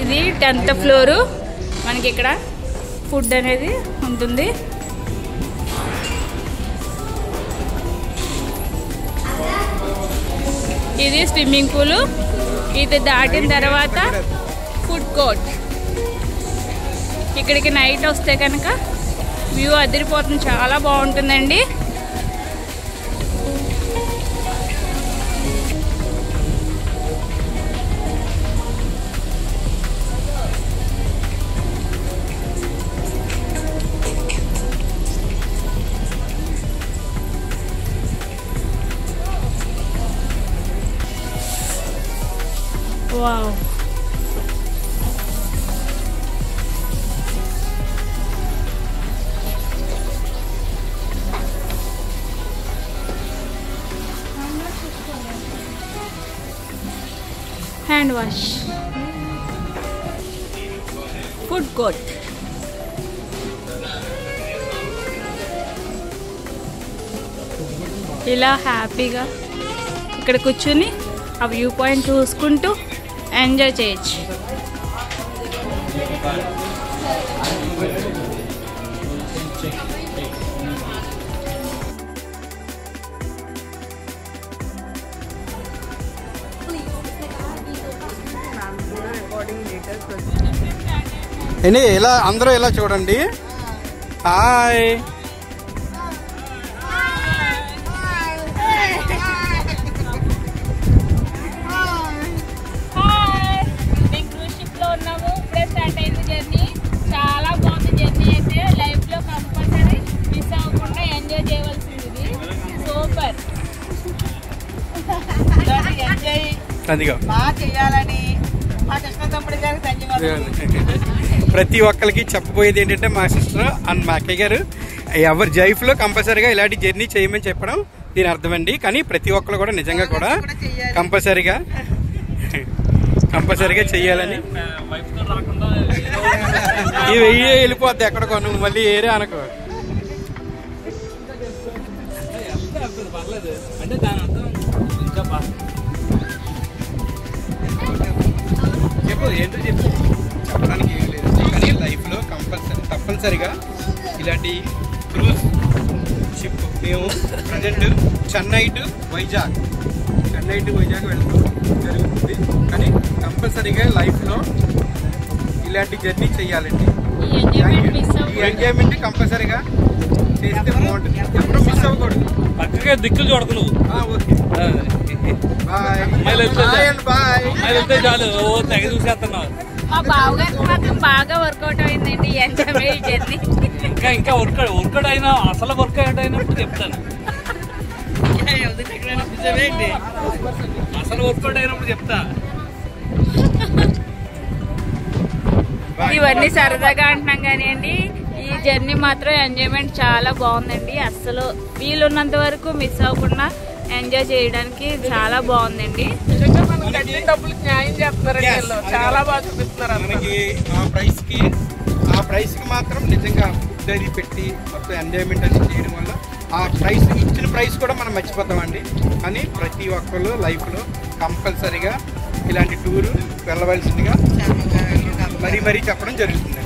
ఇది 10th floor. మనకి ఇక్కడ ఫుడ్ అనేది ఉంటుంది. ఇది స్విమ్మింగ్ పూల్. ఇది దాటిన తర్వాత ఫుడ్ కోర్ట్. ఇక్కడికి నైట్ వస్తే కనుక వ్యూ అదిరిపోతుంది, చాలా బాగుంటుందండి. Wow, hand wash, food court. ఇలా హ్యాపీగా ఇక్కడ కూర్చుని ఆ వ్యూ పాయింట్ చూసుకుంటూ ఎంజాయ్ చేయొచ్చు. ఇలా అందరూ ఇలా చూడండి. హాయ్, ప్రతి ఒక్కరికి చెప్పబోయేది ఏంటంటే మా సిస్టర్ అండ్ మా అక్కయ్య గారు ఎవరి లైఫ్ లో కంపల్సరీగా ఇలాంటి జర్నీ చేయమని చెప్పడం దీని అర్థమండి. కానీ ప్రతి ఒక్కరు కూడా నిజంగా కూడా కంపల్సరీగా చెయ్యాలని. ఈ వెయ్యి వెళ్ళిపోద్ది ఎక్కడికో, నువ్వు మళ్ళీ ఏరే అనుకో. చెప్పు ఏంటో చెప్పు. చెప్పడానికి ఏం లేదు, కానీ లైఫ్ లో తప్పనిసరిగా ఇలాంటి క్రూజ్ షిప్. మేము ప్రజెంట్ చెన్నై టు వైజాగ్ వెళ్తూ జరుగుతుంది. కానీ కంపల్సరీగా లైఫ్ లో ఇలాంటి జర్నీ చెయ్యాలండి. ఈ ఎంజాయ్మెంట్ కంపల్సరీగా చేస్తే బాగుంటుంది, ఎప్పుడూ మిస్ అవ్వకూడదు. పక్కగా దిక్కులు చూడదు. ఓకే, వెళ్తే చాలు, తెగ చూసేస్తున్నావు. మా బావగారికి మాత్రం బాగా వర్కౌట్ అయిందండి ఎంజాయ్మెంట్ జర్నీ. ఇంకా వర్కౌట్ అయినా అసలు వర్కౌట్ అయినప్పుడు చెప్తాను. అసలు వర్కౌట్ అయినప్పుడు చెప్తా. ఇవన్నీ సరదాగా అంటున్నాం కానీ అండి, ఈ జర్నీ మాత్రం ఎంజాయ్మెంట్ చాలా బాగుందండి. అస్సలు వీలున్నంత వరకు మిస్ అవ్వకుండా ఎంజాయ్ చేయడానికి చాలా బాగుందండి. చాలా బాగా చూపిస్తున్నారు మనకి. ఆ ప్రైస్ కి మాత్రం నిజంగా ఫుడ్ అది పెట్టి మొత్తం ఎంజాయ్మెంట్ అది చేయడం వల్ల ఆ ప్రైస్ ఇచ్చిన ప్రైస్ కూడా మనం మర్చిపోతామండి. కానీ ప్రతి ఒక్కళ్ళు లైఫ్ లో కంపల్సరీగా ఇలాంటి టూరు వెళ్ళవలసిందిగా మరీ చెప్పడం జరుగుతుంది.